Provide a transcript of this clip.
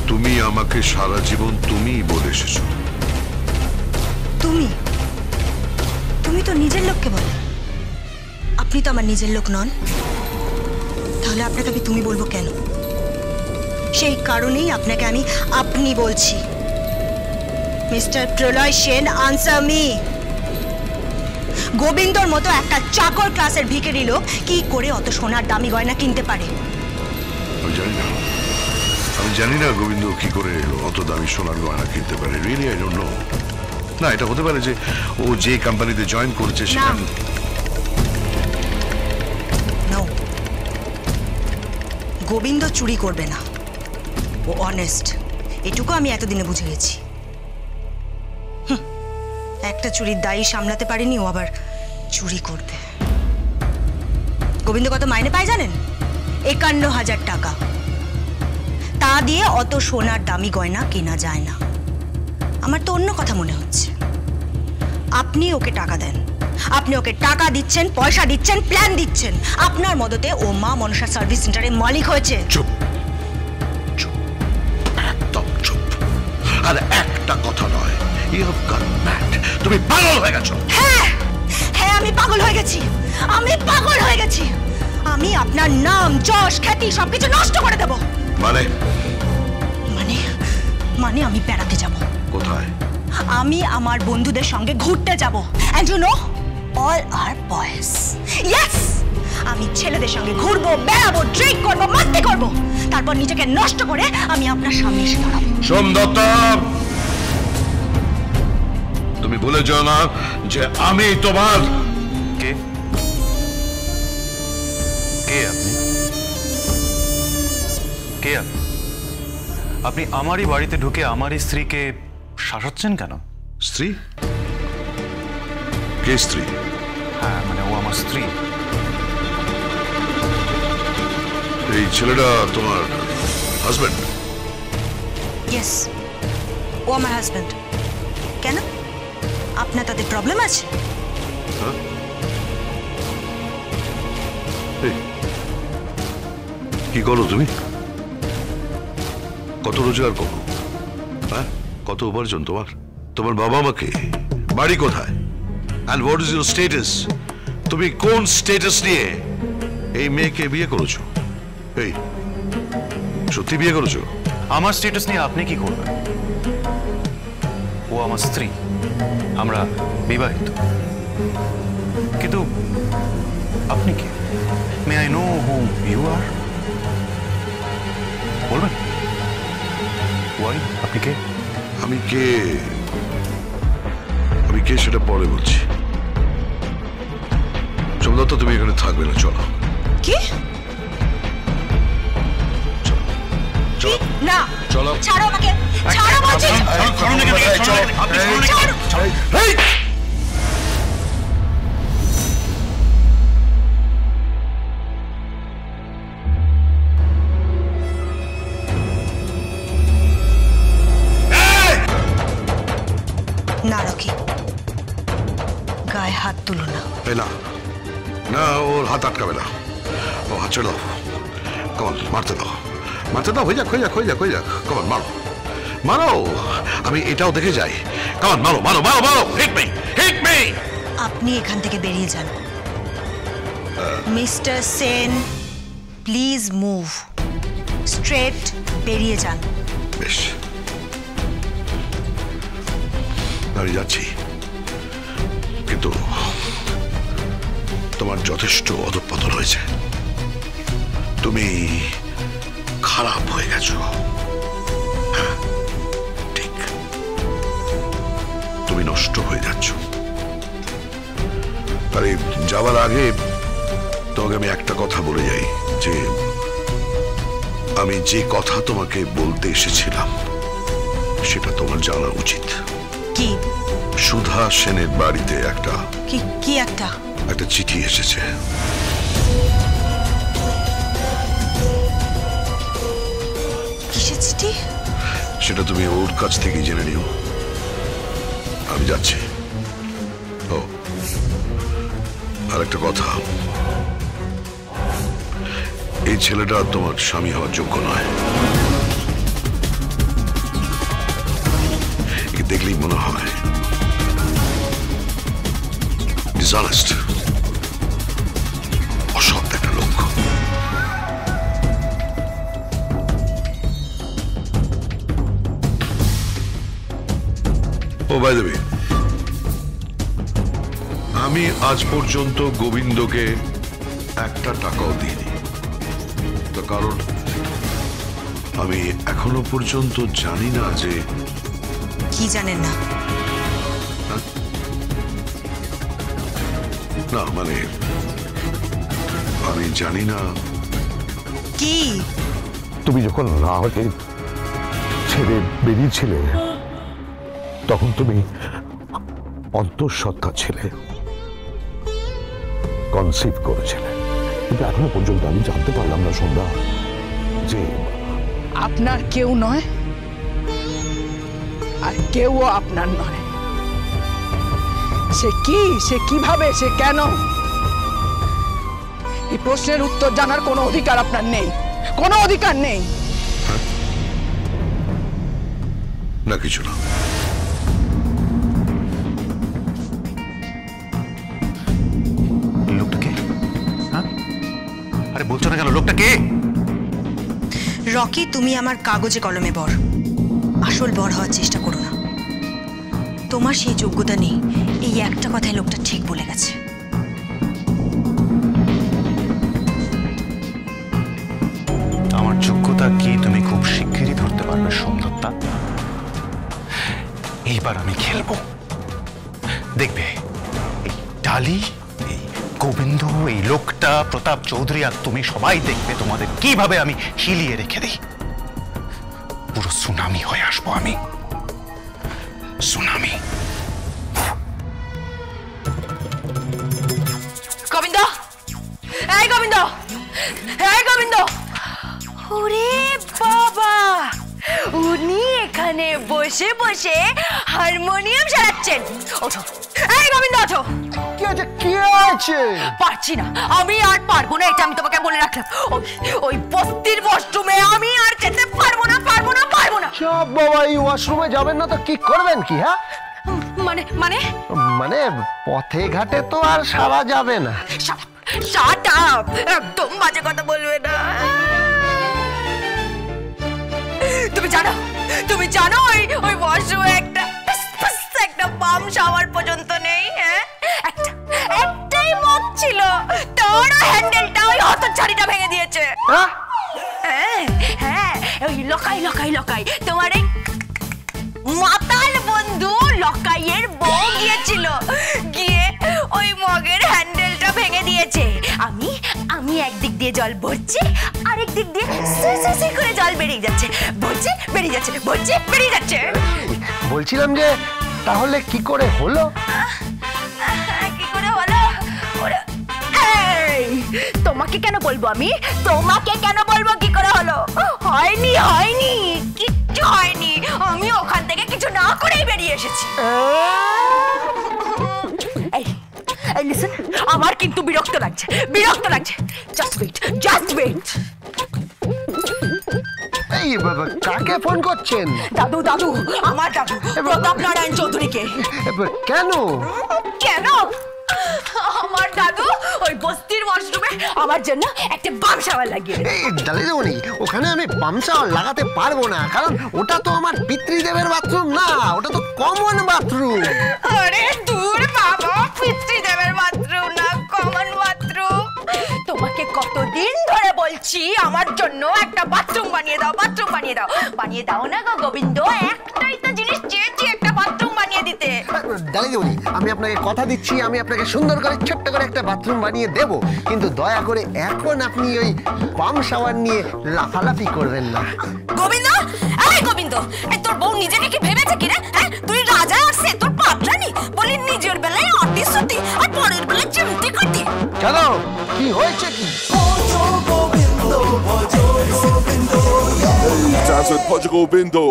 তুমি আমাকে সারা জীবন তুমি বলে এসেছো। তুমি তুমি তো নিজের লোককে বলে। আপনি তো আমার নিজের লোক নন, তাহলে আপনাকে আমি তুমি বলবো কেন? সেই কারণেই আপনাকে আমি আপনি বলছি। মিস্টার প্রলয় সেন, আনসার মি। গোবিন্দর মতো একটা চাকর ক্লাসের ভিখারি লোক কি করে অত সোনার দামি গয়না কিনতে পারে? আমি জানি না গোবিন্দ কি করে অত দামি সোনার গয়না কিনতে পারে। Really I don't know. না, এটা হতে পারে যে ও যে কোম্পানিতে জয়েন করেছে সেখানে। গোবিন্দ চুরি করবে না, ও অনেস্ট। এটুকু আমি এতদিনে বুঝে গেছি। একটা চুরির দায়ী সামলাতে পারেনি, ও আবার চুরি করবে। গোবিন্দ কত মাইনে পায় জানেন? 51,000 টাকা। তা দিয়ে অত সোনার দামি গয়না কেনা যায় না। আমার তো অন্য কথা মনে হচ্ছে। আপনি ওকে টাকা দেন, আপনি ওকে টাকা দিচ্ছেন, পয়সা দিচ্ছেন, প্ল্যান দিচ্ছেন। আপনার মদতে ও মা মনসা সার্ভিস সেন্টারের মালিক হয়েছে। চুপ চুপ, একদম চুপ। আর একটা কথা নয়, ইউ হ্যাভ গট ম্যাড। তুমি পাগল হয়ে গেছো। হ্যাঁ হ্যাঁ, আমি পাগল হয়ে গেছি। আমি পাগল হয়ে গেছি। আমি আপনার নাম, যশ, খ্যাতি সবকিছু নষ্ট করে দেব। মানে মানে মানে আমি বেড়াতে যাব। কোথায়? আমি আমার বন্ধুদের সঙ্গে ঘুরতে যাব। And you know, all are boys. Yes, আমি ছেলেদের সঙ্গে ঘুরবো, বেড়াবো, ড্রিঙ্ক করবো, মাস্তি করবো। তারপর নিজেকে নষ্ট করে আমি আপনার সামনে এসে দাঁড়াবো। সোম দত্ত, তুমি ভুলে যাও না যে আমি তোমার। কে কে আপনি? কে আপনি? আপনি আমারই বাড়িতে ঢুকে আমারই স্ত্রীকে শাসাচ্ছেন কেন? স্ত্রী? কে স্ত্রী? হ্যাঁ, মানে ও আমার স্ত্রী। এই ছেলেটা তোমার হাজবেন্ড? ইয়েস, ও আমার হাজবেন্ড। কেন, আপনার তাদের প্রবলেম আছে? কি করো তুমি? কত রোজগার করো? হ্যাঁ, কত উপার্জন তোমার? তোমার বাবা মাকে? বাড়ি কোথায়? And what is your status? তুমি কোন স্টেটাস নিয়ে এই মেয়েকে বিয়ে করেছো? এই সত্যি বিয়ে করেছো? আমার স্ট্যাটাস নিয়ে আপনি কি করবেন? ও আমার স্ত্রী, আমরা বিবাহিত। কিন্তু আপনি কে? May I know who you are? বলবেন ওয়াই? আপনি কে? আমি কে সেটা পরে বলছি। সোমদত্ত, তুমি এখানে থাকবে না, চলো। কি? চলো না, চলো। ছাড়ো আমাকে, ছাড়ো বলছি। না রকি, গায়ে হাত তুলো না। না না, ওর হাত আটকাবে না। ও হাত ছেড়ে দাও। কমন, মারতে দাও, মারতে দাও। হয়ে যাক, হয়ে যাক, হয়ে যাক, হয়ে যাক। কমন, মারো মারো। আমি এটাও দেখে যাই। কমন, মারো মারো মারো মারো। Hit me, hit me. আপনি এখান থেকে বেরিয়ে যান। Mister Sen, please move. Straight বেরিয়ে যান। বেশ, আমি যাচ্ছি, কিন্তু তোমার যথেষ্ট অধঃপতন হয়েছে। তুমি খারাপ হয়ে গেছো। হ্যাঁ, ঠিক, তুমি নষ্ট হয়ে যাচ্ছ। আরে যাওয়ার আগে তোমাকে আমি একটা কথা বলে যাই, যে আমি যে কথা তোমাকে বলতে এসেছিলাম সেটা তোমার জানা উচিত। কি? সুধা সেনের বাড়িতে একটা একটা চিঠি এসেছে। কিসের চিঠি? সেটা তুমি ওর কাছ থেকে জেনে নিও। আমি যাচ্ছি। ও, আর একটা কথা, এই ছেলেটা তোমার স্বামী হওয়ার যোগ্য নয়। দেখলেই মনে হয় ডিসঅনেস্ট, অসৎ একটা লোক। ও বাই দ্য ওয়ে, আমি আজ পর্যন্ত গোবিন্দকে একটা টাকাও দিইনি। তার কারণ আমি এখনো পর্যন্ত জানি না যে। কি জানেন না? না মানে আমি জানি না। কি? তুমি যখন রাহাকে ছেড়ে বেরিয়েছিলে তখন তুমি অন্তঃসত্ত্বা ছিলে, কনসিভ করেছিলে, কিন্তু এখনো পর্যন্ত আমি জানতে পারলাম না সন্ধ্যা যে আপনার কেউ নয় আর কেউও আপনার নয়। সে কি, সে কিভাবে, সে কেন, এই প্রশ্নের উত্তর জানার কোনো অধিকার আপনার নেই, কোনো অধিকার নেই। না কিছু না। লোকটা কে? হ্যাঁ, আরে বলছো না কেন লোকটা কে? রকি, তুমি আমার কাগজে কলমে বর, আসল বর হওয়ার চেষ্টা করো না। তোমার সেই যোগ্যতা নেই, এই একটা কথায় লোকটা ঠিক বলে গেছে। আমার যোগ্যতা কি তুমি খুব শিগগিরই ধরতে পারবে সৌন্দর্যা। এইবার আমি খেলবো, দেখবে এই ডালি, এই গোবিন্দ, এই লোকটা, প্রতাপ চৌধুরী আর তুমি সবাই দেখবে তোমাদের কিভাবে আমি হিলিয়ে রেখে দিই। পুরো সুনামি হয়ে আসবো আমি, সুনামি। গোবিন্দ, এই গোবিন্দ, এই গোবিন্দ! ওরে বাবা, উনি এখানে বসে বসে হারমোনিয়াম চালাচ্ছেন। ওঠো, এই গোবিন্দ ওঠো। কি আছে, কি আছে? পারছি না, আমি আর পারবো না, এটা আমি তোমাকে বলে রাখলাম। ওই বস্তির ওয়াশরুমে আমি আর যেতে পারবো না, পারবো না, পারবো না। সব বাবা, এই ওয়াশরুমে যাবেন না তো কি করবেন কি? হ্যাঁ মানে মানে মানে পথে ঘাটে তো আর সারা যাবে না। শাট আপ, একদম বাজে কথা বলবে না। তুমি জানো ওই ওয়াশরুমে একটা পাম শাওয়ার পর্যন্ত নেই। হ্যাঁ, একটাই মগ ছিল, তোর হ্যান্ডেলটা ওই হতচ্ছাড়িটা ভেঙে দিয়েছে। হ্যাঁ, ওই লকাই তোমার এই মাতাল বন্ধু লকাইয়ের বউ গিয়েছিল, গিয়ে ওই মগের হ্যান্ডেলটা ভেঙে দিয়েছে। আমি একদিক দিয়ে জল ভরছি, আরেক দিক দিয়ে সুই করে জল বেরিয়ে যাচ্ছে, ভরছে বেরিয়ে যাচ্ছে, ভরছে বেরিয়ে যাচ্ছে। বলছিলাম যে তাহলে কি করে হলো? কি করে হলো? তোমাকে কেন বলবো আমি? তোমাকে কেন বলবো কি করে হলো? হয়নি, কিচ্ছু হয়নি। আমি ওখান থেকে কিছু না করেই বেরিয়ে এসেছি। এই লিসেন, আমার কিন্তু বিরক্ত লাগছে। Just wait. এই বাবা, কাকে ফোন করছেন? দাদু, আমার দাদু প্রতাপ নারায়ণ চৌধুরীকে। কেন? আমার দাদু ওই বস্তির ওয়াশরুমে আমার জন্য একটা বাম শাওয়ার লাগিয়ে। ডালিদমণি, ওখানে আমি বাম শাওয়ার লাগাতে পারবো না, কারণ ওটা তো আমার পিতৃদেবের বাথরুম না, ওটা তো কমন বাথরুম। আরে দূর বাবা, পিতৃদেবের বাথরুম না, কমন বাথরুম। তোমাকে কতদিন ধরে বলছি আমার জন্য একটা বাথরুম বানিয়ে দাও না গো গোবিন্দ। একটাই তো জিনিস চেয়েছি, একটা বাথরুম বানিয়ে দিতে। ডালিদমণি, আমি আপনাকে কথা দিচ্ছি, আমি আপনাকে সুন্দর করে ছোট্ট করে একটা বাথরুম বানিয়ে দেব, কিন্তু দয়া করে এখন আপনি ওই পাম শাওয়ার নিয়ে লাফালাফি করবেন না। গোবিন্দ, তোর বউ নিজেকে কি ভেবেছে কি রে? হ্যাঁ, তুই রাজা আর সে তোর পাত্রানি বলি, নিজের বেলায় অটিসতি আর পরের বেলায় চিমটি কাটি। কেন, কি হয়েছে কি? Dance with Portugal Bindo.